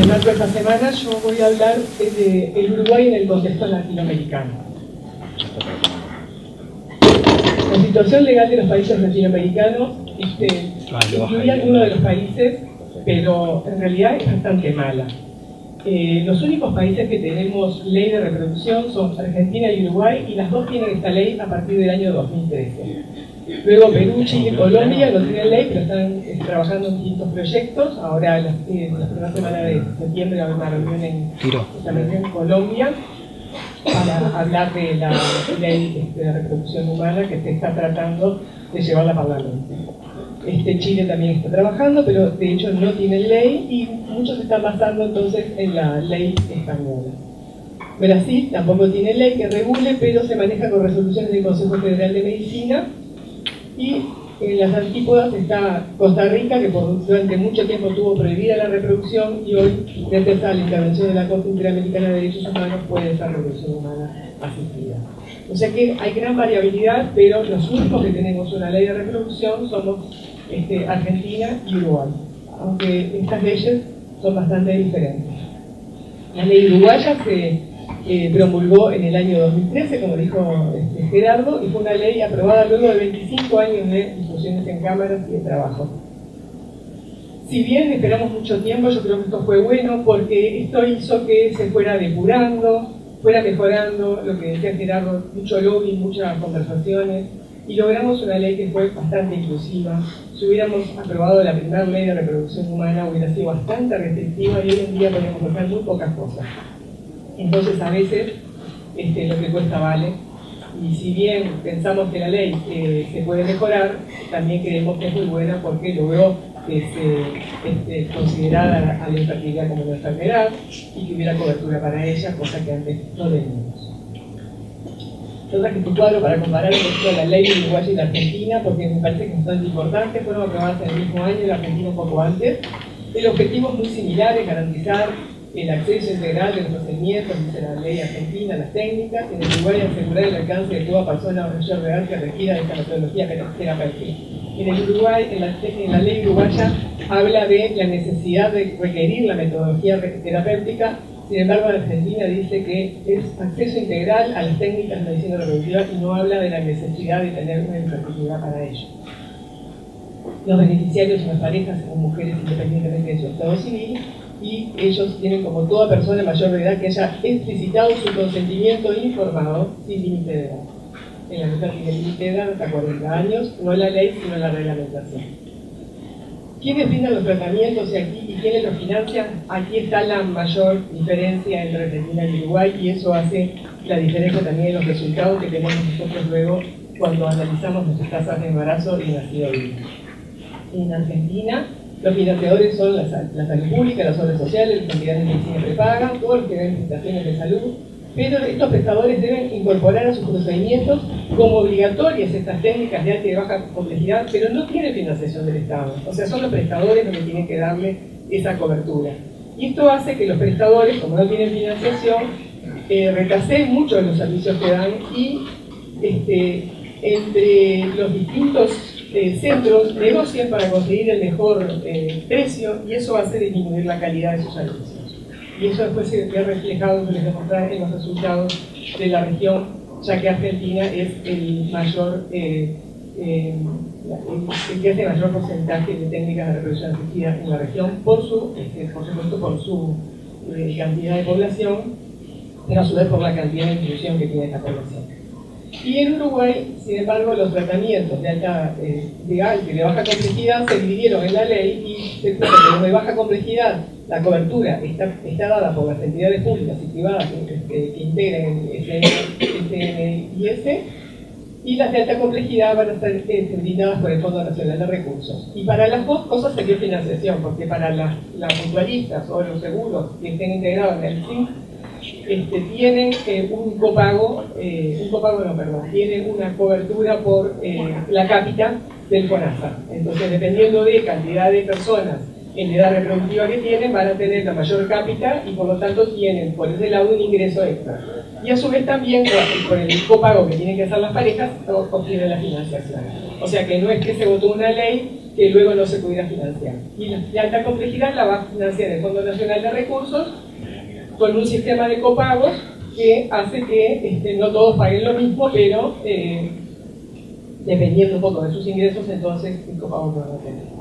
el marco de esta semana yo voy a hablar del Uruguay en el contexto latinoamericano. La situación legal de los países latinoamericanos incluye algunos de los países, pero en realidad es bastante mala. Los únicos países que tenemos ley de reproducción son Argentina y Uruguay, y las dos tienen esta ley a partir del año 2013. Luego Perú, Chile y Colombia no tienen ley, pero están trabajando en distintos proyectos. Ahora, la primera semana de septiembre, va a haber una reunión justamente en Colombia para hablar de la ley de reproducción humana que se está tratando de llevar al Parlamento. Chile también está trabajando, pero de hecho no tiene ley, y muchos se están basando entonces en la ley española. Brasil tampoco tiene ley que regule, pero se maneja con resoluciones del Consejo Federal de Medicina. Y en las antípodas está Costa Rica, que durante mucho tiempo tuvo prohibida la reproducción, y hoy, gracias a la intervención de la Corte Interamericana de Derechos Humanos, puede esa reproducción humana asistida. O sea que hay gran variabilidad, pero los únicos que tenemos una ley de reproducción somos Argentina y Uruguay, aunque estas leyes son bastante diferentes. La ley uruguaya se promulgó en el año 2013, como dijo Gerardo, y fue una ley aprobada luego de 25 años de discusiones en cámaras y de trabajo. Si bien esperamos mucho tiempo, yo creo que esto fue bueno, porque esto hizo que se fuera depurando, fuera mejorando, lo que decía Gerardo, mucho lobby, muchas conversaciones, y logramos una ley que fue bastante inclusiva. Si hubiéramos aprobado la primera ley de reproducción humana, hubiera sido bastante restrictiva, y hoy en día podemos hacer muy pocas cosas. Entonces, a veces, lo que cuesta vale, y si bien pensamos que la ley se puede mejorar, también creemos que es muy buena porque logró que se considerara a la infertilidad como una enfermedad y que hubiera cobertura para ella, cosa que antes no teníamos. Yo traje este cuadro para comparar la ley de Uruguay y la Argentina, porque me parece que es bastante importante. Fueron aprobadas en el mismo año, la Argentina un poco antes. El objetivo es muy similar, es garantizar el acceso integral de los procedimientos, dice la ley argentina, las técnicas. En el Uruguay, asegurar el alcance de toda persona mayor de edad que requiera de esta metodología terapéutica. En el Uruguay, en la ley uruguaya, habla de la necesidad de requerir la metodología terapéutica. Sin embargo, en Argentina dice que es acceso integral a las técnicas de medicina reproductiva, y no habla de la necesidad de tener una infertilidad para ello. Los beneficiarios son las parejas o mujeres independientemente de su estado civil, y ellos tienen, como toda persona mayor de edad que haya explicitado su consentimiento informado, sin límite de edad. En la mujer tiene límite de edad hasta 40 años, no la ley, sino la reglamentación. ¿Quiénes brindan los tratamientos y quiénes los financian? Aquí está la mayor diferencia entre Argentina y Uruguay, y eso hace la diferencia también en los resultados que tenemos nosotros luego cuando analizamos nuestras tasas de embarazo y nacido vivo. En Argentina, los financiadores son la salud pública, las obras sociales, las entidades de medicina prepaga, todos los que dan prestaciones de salud, pero estos prestadores deben incorporar a sus procedimientos como obligatorias estas técnicas de alta y de baja complejidad, pero no tienen financiación del Estado. O sea, son los prestadores los que tienen que darle esa cobertura. Y esto hace que los prestadores, como no tienen financiación, retrasen mucho los servicios que dan, y entre los distintos centros negocian para conseguir el mejor precio, y eso hace disminuir la calidad de sus servicios. Y eso después se ve reflejado, se les demostrar en los resultados de la región, ya que Argentina es el mayor, el que hace mayor porcentaje de técnicas de reproducción asistida en la región, por supuesto, por su cantidad de población, pero a su vez por la cantidad de distribución que tiene esta población. Y en Uruguay, sin embargo, los tratamientos de alta y de baja complejidad se dividieron en la ley, y se trata de los de baja complejidad. La cobertura está dada por las entidades públicas y privadas que integran el SNIS, y las de alta complejidad van a ser brindadas por el Fondo Nacional de Recursos. Y para las dos cosas se dio financiación, porque para las mutualistas o los seguros que estén integrados en el SINC, tienen tienen una cobertura por la cápita del FONASA. Entonces, dependiendo de cantidad de personas en edad reproductiva que tienen, van a tener la mayor cápita, y por lo tanto tienen por ese lado un ingreso extra. Y a su vez también, por el copago que tienen que hacer las parejas, obtienen la financiación. O sea que no es que se votó una ley que luego no se pudiera financiar. Y la alta complejidad la va a financiar el Fondo Nacional de Recursos con un sistema de copagos que hace que no todos paguen lo mismo, pero dependiendo un poco de sus ingresos, entonces el copago no va a tener.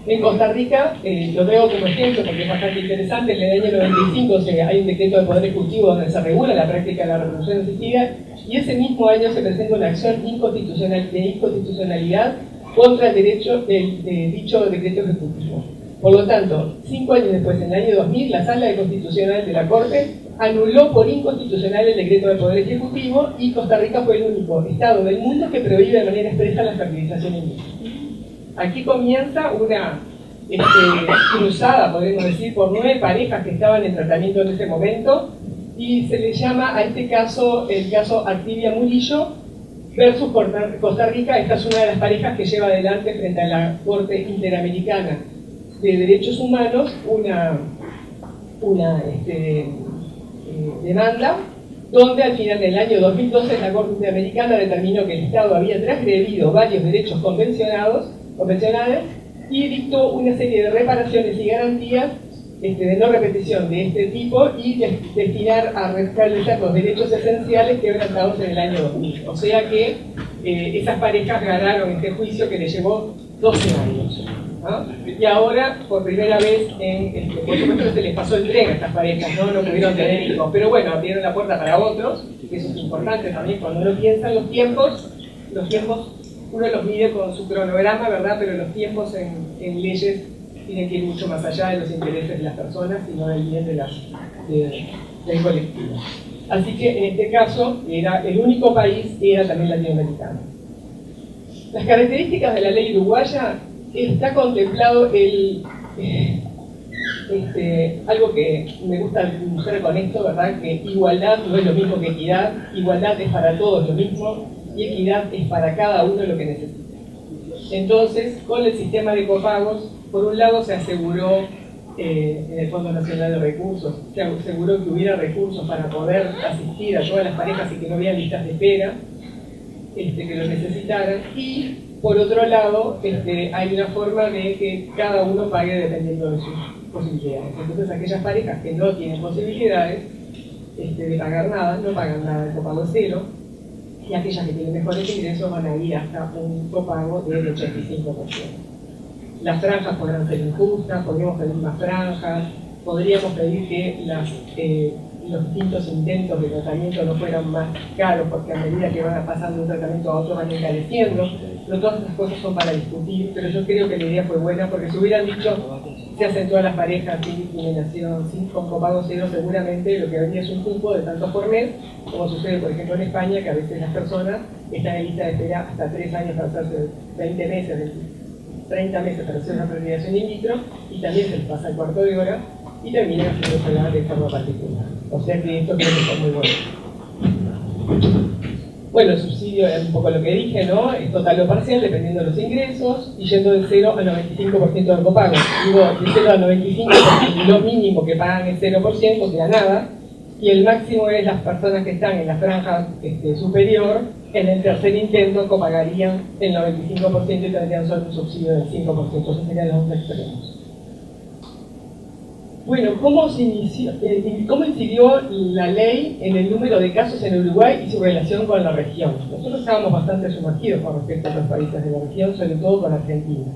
En Costa Rica, lo traigo como ejemplo porque es bastante interesante, en el año 95 hay un decreto del Poder Ejecutivo donde se regula la práctica de la reproducción asistida, y ese mismo año se presenta una acción de inconstitucionalidad contra el derecho de dicho decreto ejecutivo. Por lo tanto, 5 años después, en el año 2000, la Sala de Constitucional de la Corte anuló por inconstitucional el decreto del Poder Ejecutivo, y Costa Rica fue el único estado del mundo que prohíbe de manera expresa la fertilización in vitro. Aquí comienza una cruzada, podemos decir, por 9 parejas que estaban en tratamiento en ese momento, y se le llama a este caso el caso Activia Murillo versus Costa Rica. Esta es una de las parejas que lleva adelante frente a la Corte Interamericana de Derechos Humanos una demanda, donde al final del año 2012 la Corte Interamericana determinó que el Estado había transgredido varios derechos convencionales y dictó una serie de reparaciones y garantías de no repetición de este tipo, y destinar a restablecer los derechos esenciales quebrantados en el año 2000. O sea que esas parejas ganaron este juicio que les llevó 12 años. ¿No? Y ahora, por primera vez, por supuesto se les pasó el tren a estas parejas, no pudieron tener hijos, pero bueno, abrieron la puerta para otros, que eso es importante también cuando uno piensa en los tiempos uno los mide con su cronograma, ¿verdad? Pero los tiempos en leyes tienen que ir mucho más allá de los intereses de las personas, sino del bien del colectivo. Así que en este caso, el único país era también latinoamericano. Las características de la ley uruguaya: está contemplado algo que me gusta mostrar con esto, ¿verdad? Que igualdad no es lo mismo que equidad, igualdad es para todos lo mismo, y equidad es para cada uno lo que necesita. Entonces, con el sistema de copagos, por un lado se aseguró en el Fondo Nacional de Recursos, se aseguró que hubiera recursos para poder asistir a todas las parejas y que no hubiera listas de espera que lo necesitaran, y por otro lado hay una forma de que cada uno pague dependiendo de sus posibilidades. Entonces aquellas parejas que no tienen posibilidades de pagar nada, no pagan nada de copago cero, y aquellas que tienen mejores ingresos van a ir hasta un copago del 85%. Las franjas podrán ser injustas, podríamos pedir más franjas, podríamos pedir que los distintos intentos de tratamiento no fueran más caros, porque a medida que van pasando de un tratamiento a otro van encareciendo. Pero todas estas cosas son para discutir, pero yo creo que la idea fue buena, porque si hubieran dicho se hacen todas las parejas sin discriminación, con copago cero, seguramente lo que habría es un cupo de tantos por mes, como sucede por ejemplo en España, que a veces las personas están en lista de espera hasta 3 años para hacerse 20 meses, 30 meses para hacer una fertilización in vitro, y también se les pasa el cuarto de hora y terminan haciéndose de forma particular. O sea que esto creo que está muy bueno. Bueno, el subsidio es un poco lo que dije, ¿no? Es total o parcial, dependiendo de los ingresos, y yendo del 0 al 95% del copago. Digo, del 0 al 95% porque lo mínimo que pagan es 0%, o sea, nada, y el máximo es las personas que están en la franja superior, en el tercer intento copagarían el 95% y tendrían solo un subsidio del 5%, esos serían los dos extremos. Bueno, ¿cómo incidió la ley en el número de casos en Uruguay y su relación con la región? Nosotros estábamos bastante sumergidos con respecto a otros países de la región, sobre todo con Argentina.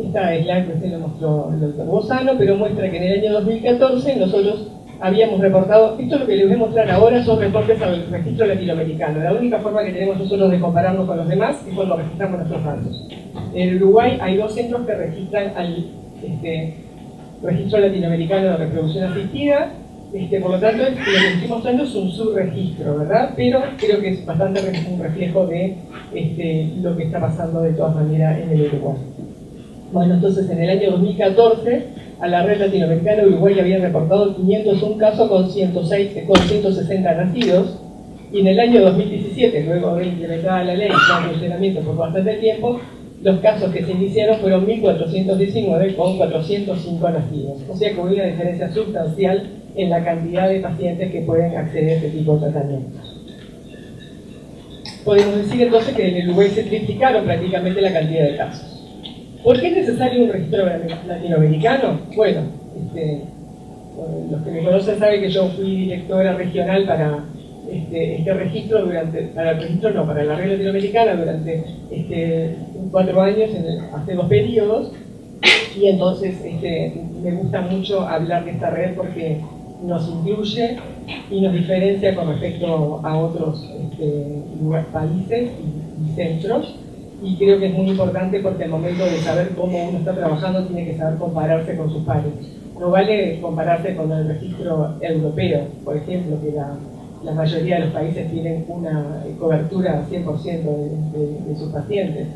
Esta slide recién lo mostró el doctor Bozano, pero muestra que en el año 2014 nosotros habíamos reportado, esto es lo que les voy a mostrar ahora, son reportes al registro latinoamericano. La única forma que tenemos nosotros de compararnos con los demás es cuando registramos nuestros datos. En Uruguay hay 2 centros que registran al Registro Latinoamericano de Reproducción Asistida, por lo tanto lo que estoy mostrando es un subregistro, ¿verdad? Pero creo que es bastante un reflejo de lo que está pasando de todas maneras en el Uruguay. Bueno, entonces en el año 2014 a la red latinoamericana Uruguay había reportado 501 casos con 160 nacidos, y en el año 2017, luego de implementada la ley y en funcionamiento por bastante tiempo, los casos que se iniciaron fueron 1.419 con 405 nacidos. O sea que hubo una diferencia sustancial en la cantidad de pacientes que pueden acceder a este tipo de tratamientos. Podemos decir entonces que en el Uruguay se triplicaron prácticamente la cantidad de casos. ¿Por qué es necesario un registro latinoamericano? Bueno, los que me conocen saben que yo fui directora regional para este registro para la red latinoamericana durante 4 años, hace 2 periodos, y entonces me gusta mucho hablar de esta red porque nos incluye y nos diferencia con respecto a otros países y centros, y creo que es muy importante porque al momento de saber cómo uno está trabajando tiene que saber compararse con sus pares. No vale compararse con el registro europeo, por ejemplo, que la mayoría de los países tienen una cobertura 100% de sus pacientes,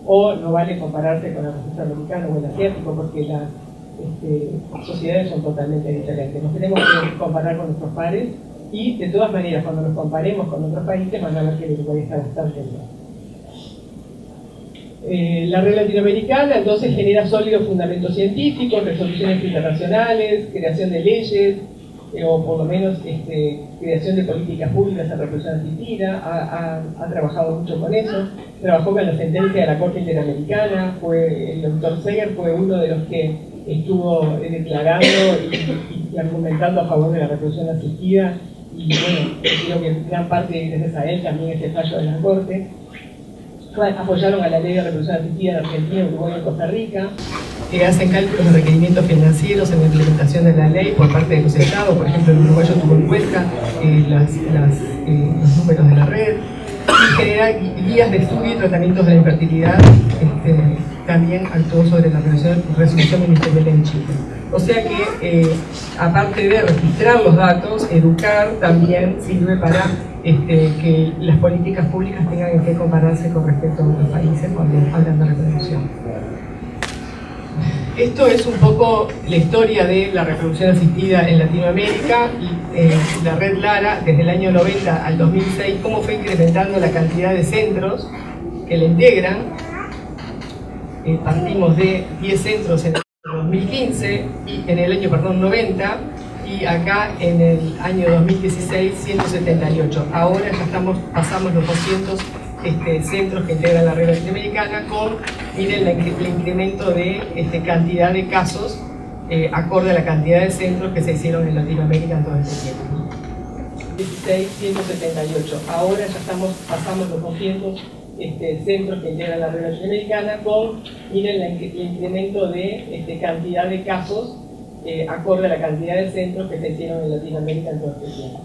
o no vale compararse con el registro americano o el asiático porque las sociedades son totalmente diferentes. Nos tenemos que comparar con nuestros pares y de todas maneras cuando nos comparemos con otros países van a ver que el Uruguay está bastante bien. La red latinoamericana entonces genera sólidos fundamentos científicos, resoluciones internacionales, creación de leyes, o por lo menos creación de políticas públicas en reproducción asistida. Ha trabajado mucho con eso, trabajó con la sentencia de la Corte Interamericana, el doctor Seger fue uno de los que estuvo declarando y argumentando a favor de la reproducción asistida, y bueno, creo que en gran parte gracias a él también este fallo de la Corte. Apoyaron a la ley de reproducción asistida en Argentina, Uruguay y Costa Rica, que hacen cálculos de requerimientos financieros en la implementación de la ley por parte de los estados. Por ejemplo, el uruguayo tuvo en cuenta los números de la red, y genera guías de estudio y tratamientos de la infertilidad. También actuó sobre la resolución ministerial en Chile. O sea que, aparte de registrar los datos, educar también sirve para que las políticas públicas tengan que compararse con respecto a otros países cuando hablan de reproducción. Esto es un poco la historia de la reproducción asistida en Latinoamérica y la red Lara desde el año 90 al 2006, cómo fue incrementando la cantidad de centros que la integran. Partimos de 10 centros en el 2015 y en el año 90, y acá en el año 2016 178. Ahora ya pasamos los 200 centros que integran la red latinoamericana, miren el incremento de cantidad de casos acorde a la cantidad de centros que se hicieron en Latinoamérica en todo este tiempo. 16, 178. Ahora ya pasamos los 200 centros que integran la red latinoamericana, miren el incremento de cantidad de casos acorde a la cantidad de centros que se hicieron en Latinoamérica en todo este tiempo.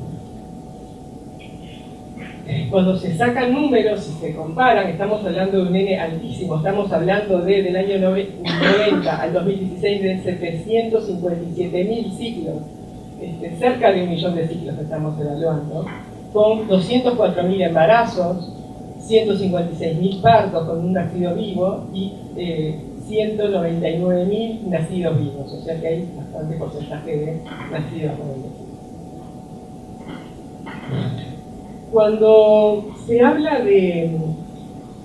Cuando se sacan números y se comparan, estamos hablando de un N altísimo, estamos hablando del año 90 al 2016 de 757.000 ciclos, cerca de 1 millón de ciclos estamos evaluando, con 204.000 embarazos, 156.000 partos con un nacido vivo y 199.000 nacidos vivos, o sea que hay bastante porcentaje de nacidos vivos. Cuando se habla de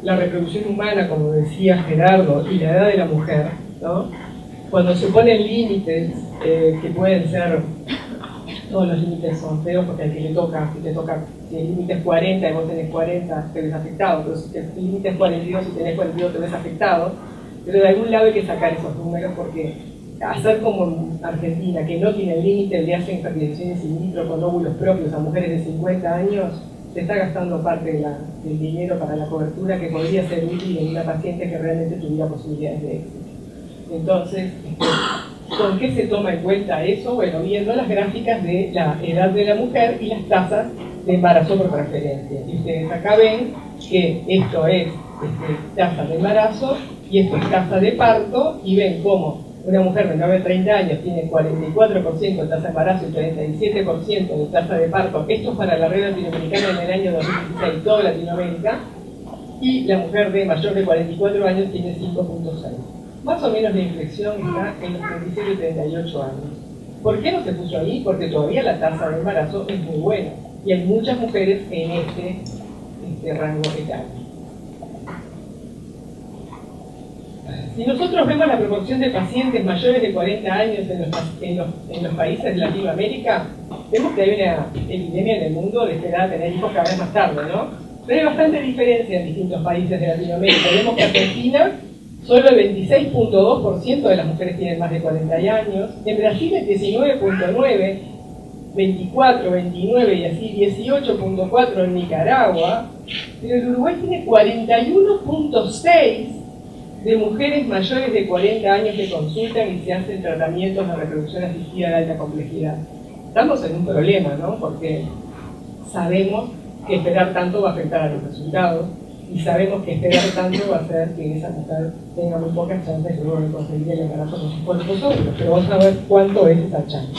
la reproducción humana, como decía Gerardo, y la edad de la mujer, ¿no? Cuando se ponen límites que pueden ser, todos los límites son feos porque al que le toca, si el límite es 40 y vos tenés 40, te ves afectado, pero si el límite es 42 y tenés 42 te ves afectado, pero de algún lado hay que sacar esos números porque hacer como en Argentina, que no tiene límite, le hacen fertilizaciones in vitro con óvulos propios a mujeres de 50 años, se está gastando parte del dinero para la cobertura que podría ser útil en una paciente que realmente tuviera posibilidades de éxito. Entonces, ¿con qué se toma en cuenta eso? Bueno, viendo las gráficas de la edad de la mujer y las tasas de embarazo por preferencia. Y ustedes acá ven que esto es tasa de embarazo y esto es tasa de parto, y ven cómo una mujer menor de 30 años tiene 44% de tasa de embarazo y 37% de tasa de parto. Esto es para la red latinoamericana en el año 2016, toda Latinoamérica, y la mujer de mayor de 44 años tiene 5.6. Más o menos la inflexión está en los 37 y 38 años. ¿Por qué no se puso ahí? Porque todavía la tasa de embarazo es muy buena y hay muchas mujeres en este rango etario. Si nosotros vemos la proporción de pacientes mayores de 40 años en los países de Latinoamérica, vemos que hay una epidemia en el mundo de esperar a tener hijos cada vez más tarde, ¿no? Pero hay bastante diferencia en distintos países de Latinoamérica. Vemos que Argentina Solo el 26.2% de las mujeres tienen más de 40 años. En Brasil el 19.9%, 24, 29 y así 18.4% en Nicaragua. Pero el Uruguay tiene 41.6% de mujeres mayores de 40 años que consultan y se hacen tratamientos de reproducción asistida de alta complejidad. Estamos en un problema, ¿no? Porque sabemos que esperar tanto va a afectar a los resultados y sabemos que esperar tanto va a hacer que esa mujer tenga muy pocas chances luego de conseguir el embarazo con sus cuerpos óvulos. Pero vamos a ver cuánto es esa chance.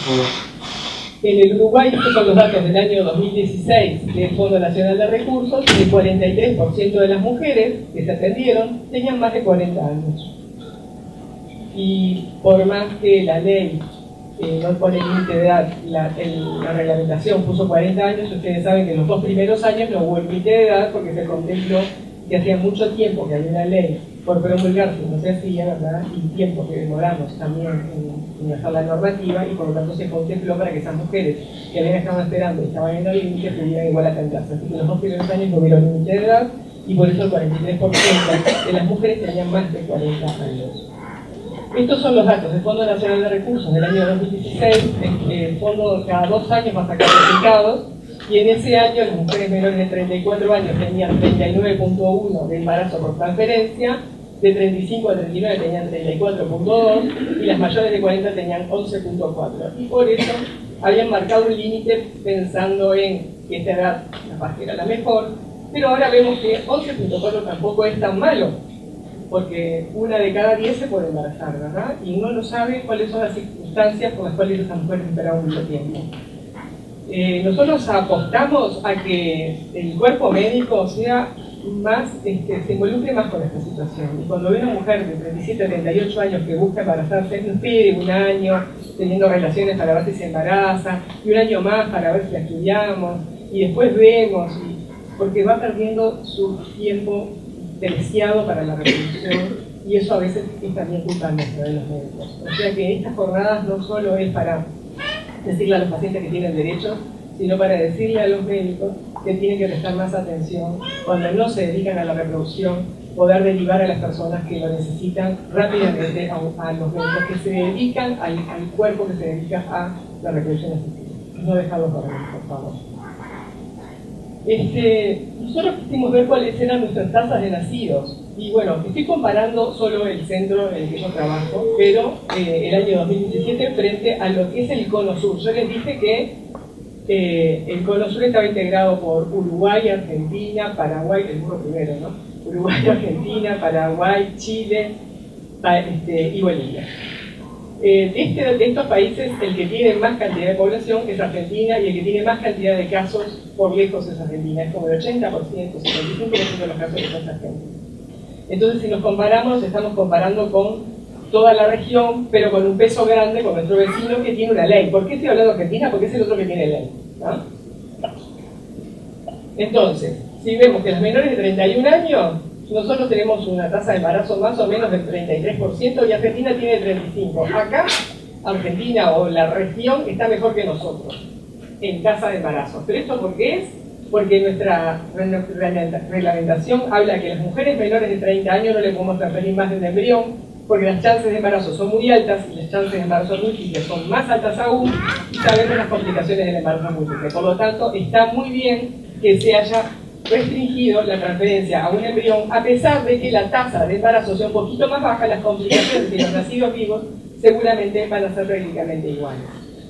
En el Uruguay, estos son los datos del año 2016 del Fondo Nacional de Recursos, el 43% de las mujeres que se atendieron tenían más de 40 años. Y por más que la ley no pone límite de edad, la reglamentación puso 40 años, ustedes saben que en los 2 primeros años no hubo límite de edad porque se contempló que hacía mucho tiempo que había una ley por promulgarse, no se hacía, ¿verdad? Y tiempo que demoramos también en hacer la normativa, y por lo tanto se contempló para que esas mujeres que habían estado esperando y estaban en el límite pudieran igual atenderse. Así que en los 2 primeros años no hubo límite de edad, y por eso el 43% de las mujeres tenían más de 40 años. Estos son los datos del Fondo Nacional de Recursos del año 2016. El fondo cada 2 años va a sacar resultados, y en ese año las mujeres menores de 34 años tenían 39.1 de embarazo por transferencia, de 35 a 39 tenían 34.2 y las mayores de 40 tenían 11.4. Y por eso habían marcado un límite pensando en que esta edad capaz que era la mejor, pero ahora vemos que 11.4 tampoco es tan malo, porque 1 de cada 10 se puede embarazar, ¿verdad? Y uno no sabe cuáles son las circunstancias por las cuales esas mujeres esperaron mucho tiempo. Nosotros apostamos a que el cuerpo médico sea más, se involucre más con esta situación. Y cuando ve una mujer de 37 a 38 años que busca embarazarse, no espere 1 año teniendo relaciones para ver si se embaraza, y 1 año más para ver si la estudiamos, y después vemos, porque va perdiendo su tiempo preciado para la reproducción, y eso a veces es también culpa nuestra de los médicos. O sea que estas jornadas no solo es para decirle a los pacientes que tienen derechos, sino para decirle a los médicos que tienen que prestar más atención cuando no se dedican a la reproducción, poder derivar a las personas que lo necesitan rápidamente a los médicos que se dedican al cuerpo que se dedica a la reproducción asistida. No dejarlos correr, por favor. Nosotros quisimos ver cuáles eran nuestras tasas de nacidos. Y bueno, estoy comparando solo el centro en el que yo trabajo, pero el año 2017 frente a lo que es el Cono Sur. Yo les dije que el Cono Sur estaba integrado por Uruguay, Argentina, Paraguay, el burro primero, ¿no? Uruguay, Argentina, Paraguay, Chile y Bolivia. De estos países, el que tiene más cantidad de población es Argentina, y el que tiene más cantidad de casos por lejos es Argentina. Es como el 80%, 75% de los casos son argentinos. Entonces, si nos comparamos, estamos comparando con toda la región, pero con un peso grande con nuestro vecino que tiene una ley. ¿Por qué estoy hablando de Argentina? Porque es el otro que tiene ley, ¿no? Entonces, si vemos que las menores de 31 años, nosotros tenemos una tasa de embarazo más o menos del 33% y Argentina tiene 35%. Acá, Argentina o la región está mejor que nosotros en tasa de embarazo. ¿Pero esto por qué es? Porque nuestra reglamentación habla que las mujeres menores de 30 años no le podemos transferir más de un embrión, porque las chances de embarazo son muy altas y las chances de embarazo múltiple son más altas aún, y sabemos las complicaciones del embarazo múltiple. Por lo tanto, está muy bien que se haya restringido la transferencia a un embrión, a pesar de que la tasa de embarazo sea un poquito más baja, las complicaciones de los nacidos vivos seguramente van a ser prácticamente iguales.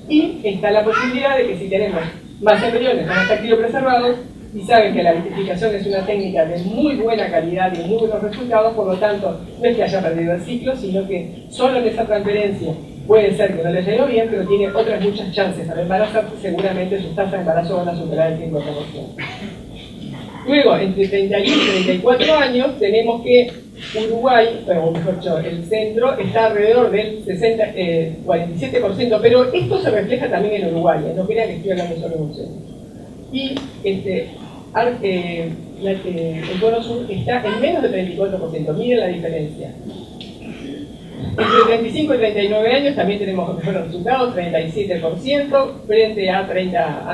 Y está la posibilidad de que si tenemos más embriones van a estar criopreservados, y saben que la vitrificación es una técnica de muy buena calidad y muy buenos resultados, por lo tanto, no es que haya perdido el ciclo, sino que solo en esa transferencia puede ser que no les haya ido bien, pero tiene otras muchas chances al embarazarse, seguramente sus tasas de embarazo van a superar el 50%. Luego, entre 31 y 34 años, tenemos que Uruguay, o mejor dicho, el centro, está alrededor del 47%, pero esto se refleja también en Uruguay, no crean que estoy hablando solo de un centro. Y el Cono Sur está en menos del 34%, miren la diferencia. Entre 35 y 39 años también tenemos mejores resultados, 37% frente a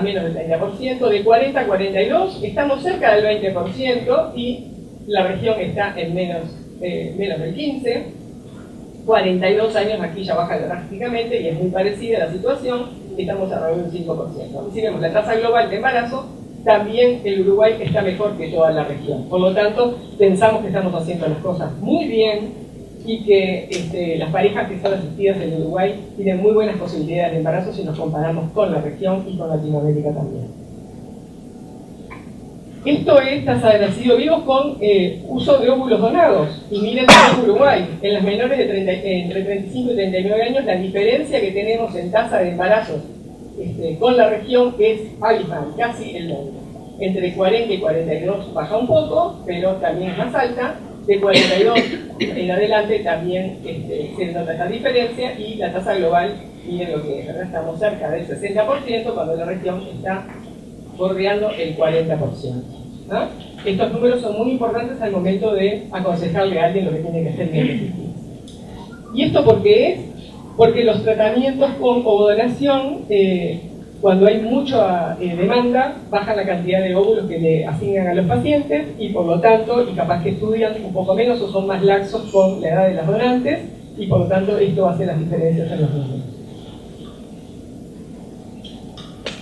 menos del 30%, de 40 a 42 estamos cerca del 20% y la región está en menos menos del 15, 42 años aquí ya baja drásticamente y es muy parecida la situación, estamos alrededor del 5%. Y si vemos la tasa global de embarazo, también el Uruguay está mejor que toda la región. Por lo tanto, pensamos que estamos haciendo las cosas muy bien y que las parejas que son asistidas en Uruguay tienen muy buenas posibilidades de embarazo si nos comparamos con la región y con Latinoamérica también. Esto es tasa de nacidos vivos con uso de óvulos donados. Y miren en Uruguay, en las menores de entre 35 y 39 años, la diferencia que tenemos en tasa de embarazos con la región es abismal, casi el doble. Entre 40 y 42 baja un poco, pero también es más alta. De 42 en adelante también se nota esta diferencia y la tasa global, miren lo que es, ¿verdad? Estamos cerca del 60% cuando la región está bordeando el 40%. ¿No? Estos números son muy importantes al momento de aconsejarle a alguien lo que tiene que hacer bien. ¿Y esto por qué es? Porque los tratamientos con ovodonación, cuando hay mucha demanda, bajan la cantidad de óvulos que le asignan a los pacientes y por lo tanto, y capaz que estudian un poco menos o son más laxos con la edad de las donantes y por lo tanto esto hace las diferencias en los números.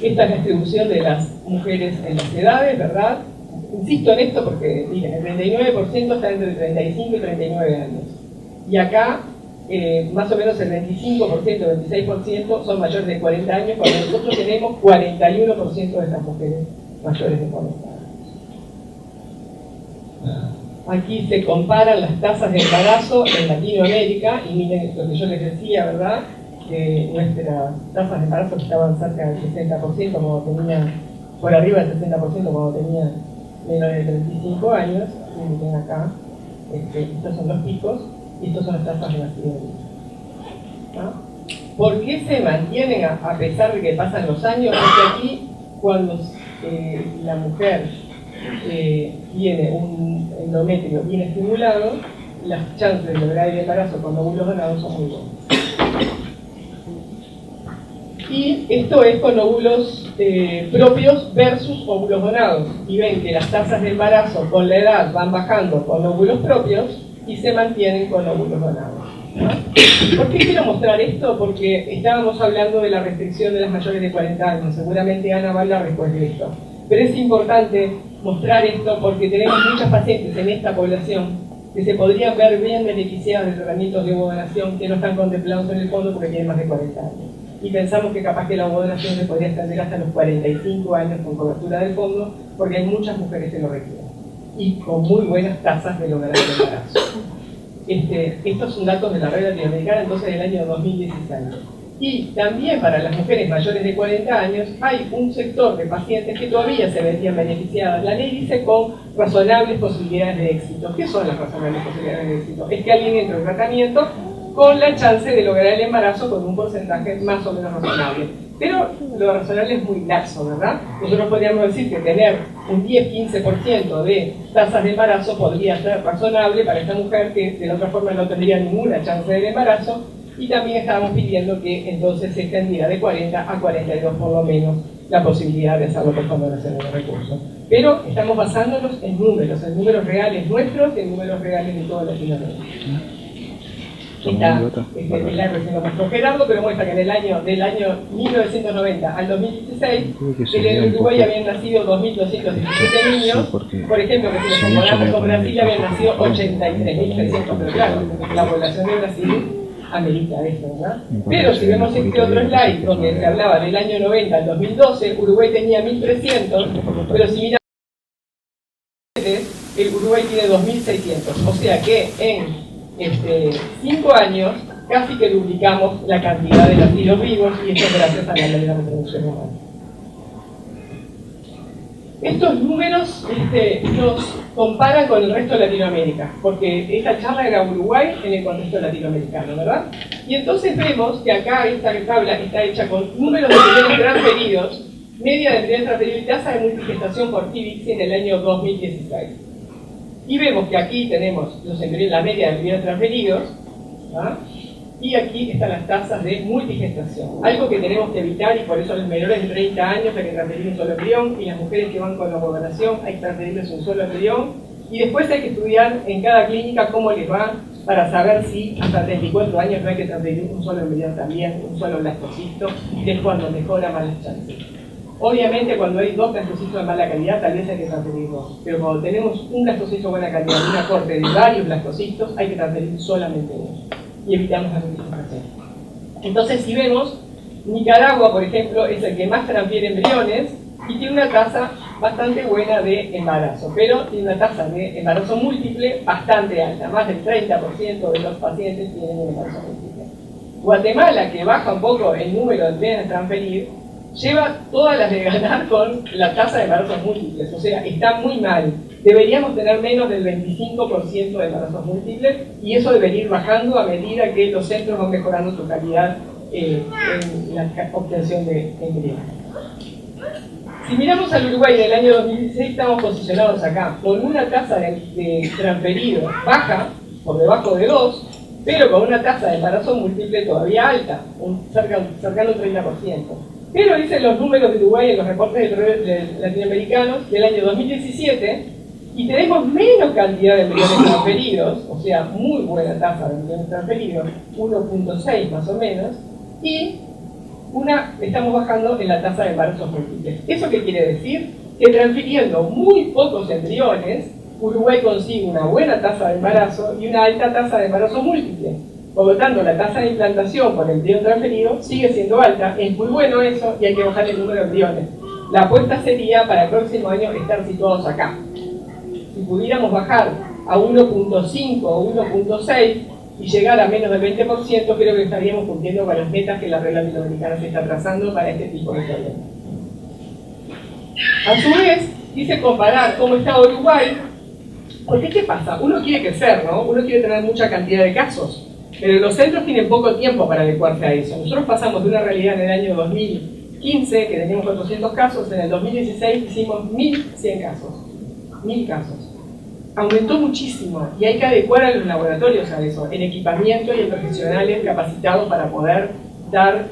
Esta es la distribución de las mujeres en las edades, ¿verdad? Insisto en esto porque, miren, el 39% está entre 35 y 39 años. Y acá, más o menos el 25%, 26% son mayores de 40 años, cuando nosotros tenemos 41% de estas mujeres mayores de 40 años. Aquí se comparan las tasas de embarazo en Latinoamérica, y miren lo que yo les decía, ¿verdad? Que nuestras tasas de embarazo estaban cerca del 60%, como tenía, por arriba del 60% cuando tenía menos de 35 años. Miren acá, estos son los picos y estos son las tasas de nacimiento. ¿No? ¿Por qué se mantienen a pesar de que pasan los años? Porque aquí, cuando la mujer tiene un endometrio bien estimulado, las chances de lograr el embarazo con óvulos donados son muy buenas. Y esto es con óvulos propios versus óvulos donados. Y ven que las tasas de embarazo con la edad van bajando con óvulos propios y se mantienen con óvulos donados. ¿No? ¿Por qué quiero mostrar esto? Porque estábamos hablando de la restricción de las mayores de 40 años. Seguramente Ana va a hablar después de esto. Pero es importante mostrar esto porque tenemos muchas pacientes en esta población que se podrían ver bien beneficiadas de tratamientos de ovodonación que no están contemplados en el fondo porque tienen más de 40 años. Y pensamos que capaz que la ovodonación se podría extender hasta los 45 años con cobertura del fondo, porque hay muchas mujeres que lo requieren. Y con muy buenas tasas de lograr el embarazo. Estos son datos de la red latinoamericana, entonces del año 2016. Y también para las mujeres mayores de 40 años hay un sector de pacientes que todavía se verían beneficiadas. La ley dice con razonables posibilidades de éxito. ¿Qué son las razonables posibilidades de éxito? Es que alguien entre en tratamiento con la chance de lograr el embarazo con un porcentaje más o menos razonable. Pero lo razonable es muy laxo, ¿verdad? Nosotros podríamos decir que tener un 10-15% de tasas de embarazo podría ser razonable para esta mujer que de la otra forma no tendría ninguna chance del embarazo, y también estábamos pidiendo que entonces se extendiera de 40 a 42 por lo menos la posibilidad de hacerlo por donación de recursos. Pero estamos basándonos en números reales nuestros y en números reales de toda Latinoamérica. El recién lo mostró Gerardo, pero muestra que del año 1990 al 2016, en Uruguay habían nacido 2.217 niños, por ejemplo, que si nos comparamos con Brasil habían nacido 83.300, pero claro, la población de Brasil amerita eso, ¿verdad? Pero si vemos este otro slide donde se hablaba del año 90 al 2012, Uruguay tenía 1.300, pero si miramos el Uruguay tiene 2.600, o sea que en 5 años casi que duplicamos la cantidad de nacidos vivos, y esto es gracias a la ley de la reproducción humana. Estos números nos comparan con el resto de Latinoamérica, porque esta charla era Uruguay en el contexto latinoamericano, ¿verdad? Y entonces vemos que acá esta tabla está hecha con números de primeros transferidos, media de primeros transferidos y tasa de multigestación por TBICS en el año 2016. Y vemos que aquí tenemos la media de primeros transferidos, ¿ah? Y aquí están las tasas de multigestación. Algo que tenemos que evitar, y por eso a los menores de 30 años hay que transferir un solo embrión, y las mujeres que van con la ovodonación hay que transferirles un solo embrión, Y después hay que estudiar en cada clínica cómo les va para saber si hasta 34 años no hay que transferir un solo embrión también, un solo blastocisto, que es cuando mejora más las chances. Obviamente cuando hay 2 blastocitos de mala calidad tal vez hay que transferir 2, pero cuando tenemos un blastocito de buena calidad y una corte de varios blastocitos hay que transferir solamente 1 y evitamos la multiplicación. Entonces si vemos, Nicaragua por ejemplo es el que más transfiere embriones y tiene una tasa bastante buena de embarazo, pero tiene una tasa de embarazo múltiple bastante alta, más del 30% de los pacientes tienen un embarazo múltiple. Guatemala, que baja un poco el número de embriones transferidos, lleva todas las de ganar con la tasa de embarazos múltiples, o sea, está muy mal. Deberíamos tener menos del 25% de embarazos múltiples y eso debería ir bajando a medida que los centros van mejorando su calidad en la obtención de embriones. Si miramos al Uruguay del año 2016, estamos posicionados acá, con una tasa de transferido baja, por debajo de 2, pero con una tasa de embarazo múltiple todavía alta, cercano al 30%. Pero dicen los números de Uruguay en los reportes latinoamericanos del año 2017, y tenemos menos cantidad de embriones transferidos, o sea, muy buena tasa de embriones transferidos, 1.6 más o menos, y estamos bajando en la tasa de embarazos múltiples. ¿Eso qué quiere decir? Que transfiriendo muy pocos embriones, Uruguay consigue una buena tasa de embarazo y una alta tasa de embarazo múltiple. Por lo tanto, la tasa de implantación por embrión transferido sigue siendo alta, es muy bueno eso y hay que bajar el número de embriones. La apuesta sería para el próximo año estar situados acá. Si pudiéramos bajar a 1.5 o 1.6 y llegar a menos del 20%, creo que estaríamos cumpliendo con las metas que la red latinoamericana se está trazando para este tipo de problemas. A su vez, quise comparar cómo está Uruguay, porque ¿qué pasa? Uno quiere crecer, ¿no? Uno quiere tener mucha cantidad de casos, pero los centros tienen poco tiempo para adecuarse a eso. Nosotros pasamos de una realidad en el año 2015, que teníamos 400 casos, en el 2016 hicimos 1.100 casos. 1.000 casos. Aumentó muchísimo y hay que adecuar a los laboratorios a eso, en equipamiento y en profesionales capacitados para poder dar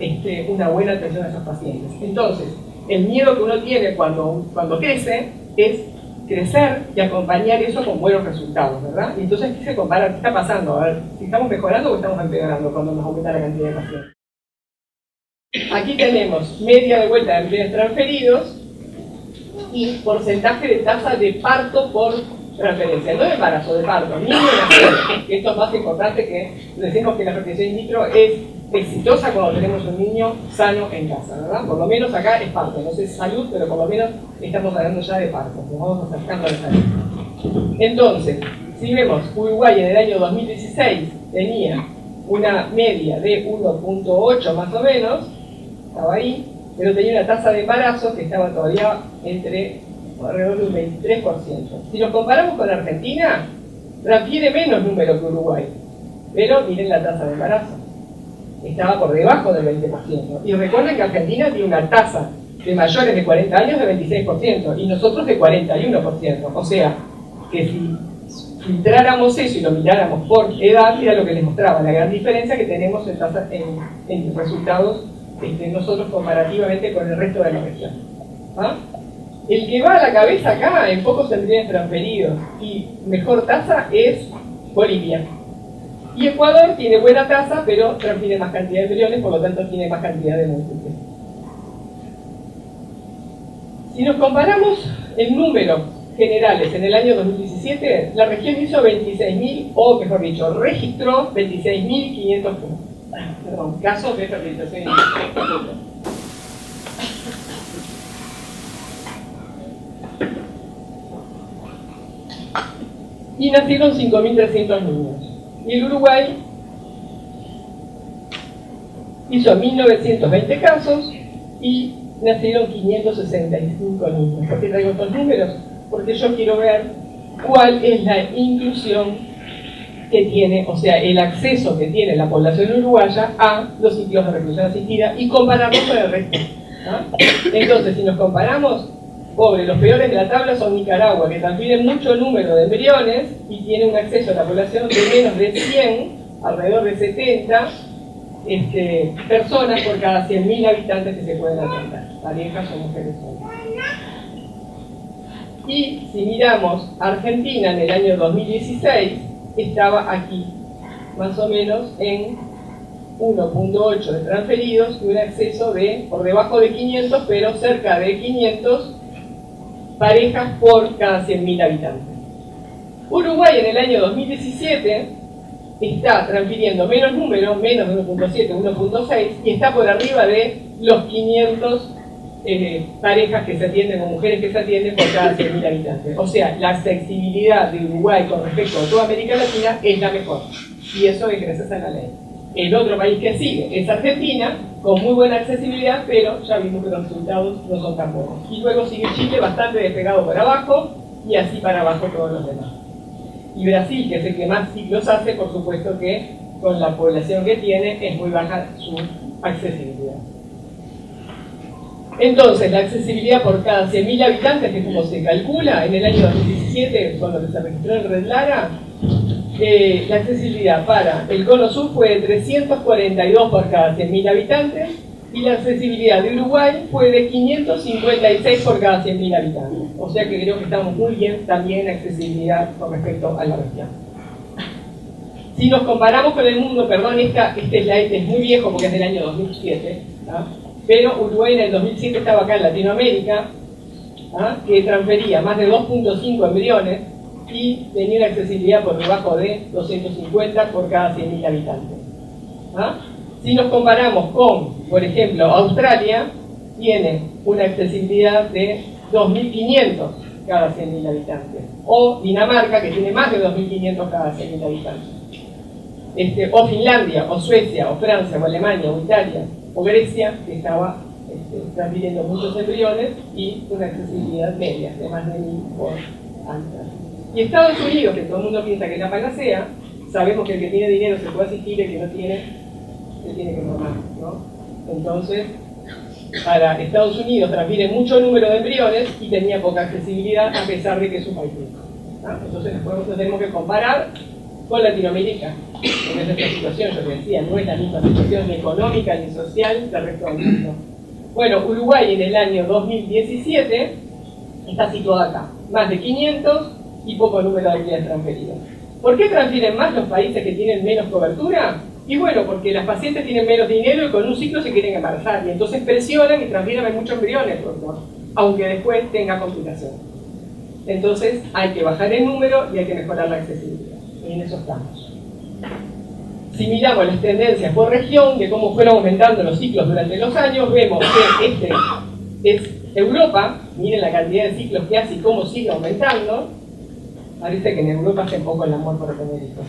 una buena atención a esos pacientes. Entonces, el miedo que uno tiene cuando crece es crecer y acompañar eso con buenos resultados, ¿verdad? Y entonces quise comparar qué está pasando, a ver si estamos mejorando o estamos empeorando cuando nos aumenta la cantidad de pacientes. Aquí tenemos media de vuelta de embriones transferidos y porcentaje de tasa de parto por transferencia, no de embarazo, de parto, niño nacido, que esto es más importante, que decimos que la fertilización in vitro es exitosa cuando tenemos un niño sano en casa, ¿verdad? Por lo menos acá es parto, no sé si es salud, pero por lo menos estamos hablando ya de parto, nos vamos acercando a la salud. Entonces, si vemos, Uruguay en el año 2016 tenía una media de 1.8 más o menos, estaba ahí, pero tenía una tasa de embarazo que estaba todavía alrededor de un 23%. Si nos comparamos con Argentina, transfiere menos número que Uruguay, pero miren la tasa de embarazo. Estaba por debajo del 20%. Y recuerden que Argentina tiene una tasa de mayores de 40 años de 26% y nosotros de 41%. O sea, que si filtráramos eso y lo miráramos por edad, era lo que les mostraba, la gran diferencia que tenemos en resultados nosotros comparativamente con el resto de la región. ¿Ah? El que va a la cabeza acá en pocos embriones transferidos y mejor tasa es Bolivia. Y Ecuador tiene buena tasa, pero transfiere más cantidad de embriones, por lo tanto tiene más cantidad de múltiples. Si nos comparamos en números generales en el año 2017, la región hizo 26.000, o mejor dicho, registró 26.500 casos de fertilización in vitro. Y nacieron 5.300 niños. Y el Uruguay hizo 1.920 casos y nacieron 565 niños. ¿Por qué traigo estos números? Porque yo quiero ver cuál es la inclusión que tiene, o sea, el acceso que tiene la población uruguaya a los ciclos de reproducción asistida y compararlos con el resto. ¿No? Entonces, si nos comparamos, los peores de la tabla son Nicaragua, que transfiere mucho número de embriones y tiene un acceso a la población de menos de 100, alrededor de 70 personas por cada 100.000 habitantes que se pueden atender, parejas o mujeres solas. Y si miramos Argentina en el año 2016, estaba aquí, más o menos en 1.8 de transferidos y un acceso de por debajo de 500, pero cerca de 500 parejas por cada 100.000 habitantes. Uruguay en el año 2017 está transfiriendo menos número, menos de 1.7, 1.6, y está por arriba de los 500 parejas que se atienden o mujeres que se atienden por cada 100.000 habitantes. O sea, la accesibilidad de Uruguay con respecto a toda América Latina es la mejor. Y eso es gracias a la ley. El otro país que sigue es Argentina, con muy buena accesibilidad, pero ya vimos que los resultados no son tan buenos. Y luego sigue Chile, bastante despegado por abajo, y así para abajo todos los demás. Y Brasil, que es el que más ciclos hace, por supuesto que con la población que tiene es muy baja su accesibilidad. Entonces, la accesibilidad por cada 100.000 habitantes, que es como se calcula, en el año 2017, con lo que se registró en Red Lara, la accesibilidad para el Cono Sur fue de 342 por cada 100.000 habitantes, y la accesibilidad de Uruguay fue de 556 por cada 100.000 habitantes. O sea que creo que estamos muy bien también en accesibilidad con respecto a la región. Si nos comparamos con el mundo, perdón, este slide es muy viejo porque es del año 2007, ¿no? Pero Uruguay en el 2007 estaba acá en Latinoamérica, ¿no? Que transfería más de 2.5 embriones y tenía una accesibilidad por debajo de 250 por cada 100.000 habitantes. ¿No? Si nos comparamos con, por ejemplo, Australia, tiene una accesibilidad de 2.500 cada 100.000 habitantes. O Dinamarca, que tiene más de 2.500 cada 100.000 habitantes. O Finlandia, o Suecia, o Francia, o Alemania, o Italia, o Grecia, que estaba transfiriendo muchos embriones y una accesibilidad media, de más de 1.000 por alta. Y Estados Unidos, que todo el mundo piensa que es la panacea, sabemos que el que tiene dinero se puede asistir, el que no tiene se tiene que formar, ¿no? Entonces, para Estados Unidos transfiere mucho número de embriones y tenía poca accesibilidad a pesar de que es un país rico, ¿no? Entonces nos tenemos que comparar con Latinoamérica, porque es nuestra situación, yo te decía, no es la misma situación ni económica ni social del resto del mundo. Bueno, Uruguay en el año 2017 está situado acá, más de 500 y poco número de vidas transferidas. ¿Por qué transfieren más los países que tienen menos cobertura? Y bueno, porque las pacientes tienen menos dinero y con un ciclo se quieren embarazar, y entonces presionan y transfieren muchos embriones, doctor, aunque después tenga complicaciones. Entonces hay que bajar el número y hay que mejorar la accesibilidad, y en eso estamos. Si miramos las tendencias por región, de cómo fueron aumentando los ciclos durante los años, vemos que este es Europa, miren la cantidad de ciclos que hace y cómo sigue aumentando. Parece que en Europa hace poco el amor por tener hijos.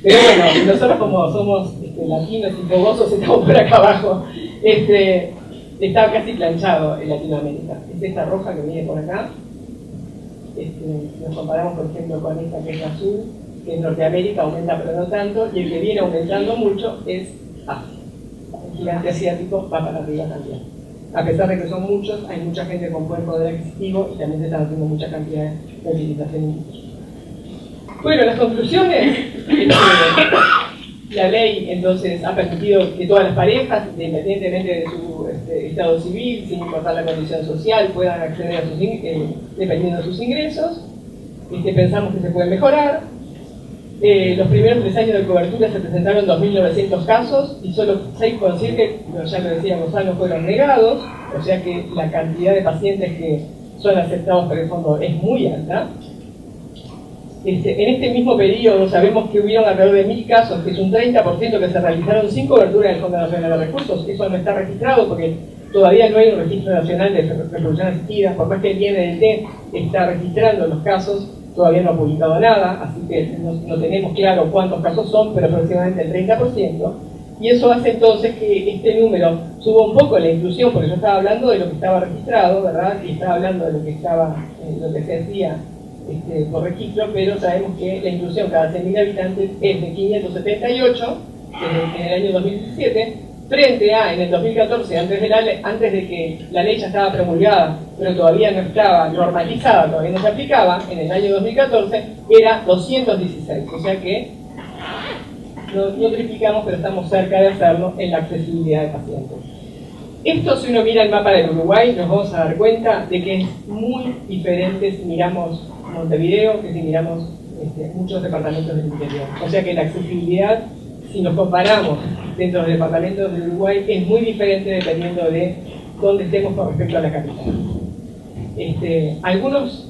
Pero bueno, nosotros como somos latinos y fogosos estamos por acá abajo. Está casi planchado en Latinoamérica. Es esta roja que viene por acá. Nos comparamos, por ejemplo, con esta que es azul, que en Norteamérica aumenta pero no tanto, y el que viene aumentando mucho es Asia. El gigante asiático va para arriba también. A pesar de que son muchos, hay mucha gente con buen poder adquisitivo y también se están haciendo mucha cantidad de utilización. Bueno, las conclusiones. La ley entonces ha permitido que todas las parejas, independientemente de su estado civil, sin importar la condición social, puedan acceder a sus dependiendo de sus ingresos. Pensamos que se puede mejorar. Los primeros 3 años de cobertura se presentaron 2.900 casos y solo 6,7, ya lo decía Gonzalo, fueron negados, o sea que la cantidad de pacientes que son aceptados por el fondo es muy alta. En este mismo periodo sabemos que hubieron alrededor de 1.000 casos, que es un 30% que se realizaron sin cobertura del Fondo Nacional de Recursos. Eso no está registrado porque todavía no hay un registro nacional de reproducción asistida, por más que el INDT está registrando los casos, todavía no ha publicado nada, así que no tenemos claro cuántos casos son, pero aproximadamente el 30%. Y eso hace entonces que este número suba un poco la inclusión, porque yo estaba hablando de lo que estaba registrado, ¿verdad? Y estaba hablando de lo que se hacía por registro, pero sabemos que la inclusión cada 100.000 habitantes es de 578 en el año 2017, frente a en el 2014, antes de que la ley ya estaba promulgada, pero todavía no estaba normalizada, todavía no se aplicaba, en el año 2014 era 216, o sea que no triplicamos, pero estamos cerca de hacerlo en la accesibilidad de pacientes. Esto, si uno mira el mapa del Uruguay, nos vamos a dar cuenta de que es muy diferente si miramos Montevideo que si miramos muchos departamentos del interior. O sea que la accesibilidad, si nos comparamos dentro de los departamentos del Uruguay, es muy diferente dependiendo de dónde estemos con respecto a la capital. Algunos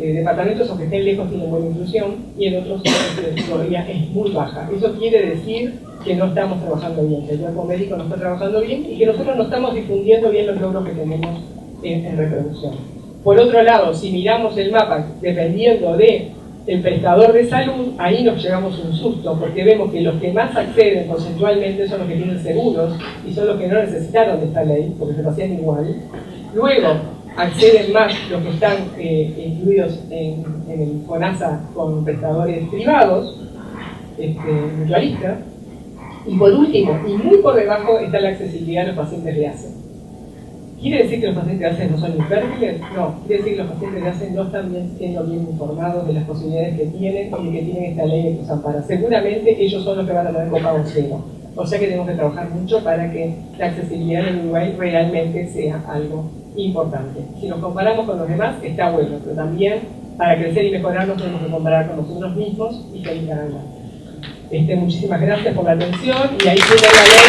departamentos, aunque estén lejos, tienen buena inclusión, y en otros todavía es muy baja. Eso quiere decir que no estamos trabajando bien, que el cuerpo médico no está trabajando bien y que nosotros no estamos difundiendo bien los logros que tenemos en reproducción. Por otro lado, si miramos el mapa dependiendo del prestador de salud, ahí nos llevamos un susto, porque vemos que los que más acceden porcentualmente son los que tienen seguros y son los que no necesitaron de esta ley, porque se lo hacían igual. Luego, acceden más los que están incluidos en el FONASA con prestadores privados, mutualistas. Y por último, y muy por debajo, está la accesibilidad a los pacientes de ACE. ¿Quiere decir que los pacientes de ACE no son infértiles? No, quiere decir que los pacientes de ACE no están siendo bien informados de las posibilidades que tienen y de que tienen esta ley de Cusampara. Seguramente ellos son los que van a tener copago cero. O sea que tenemos que trabajar mucho para que la accesibilidad en Uruguay realmente sea algo importante. Si nos comparamos con los demás, está bueno, pero también para crecer y mejorar nos tenemos que comparar con nosotros mismos y seguir adelante. Muchísimas gracias por la atención y ahí tiene la ley.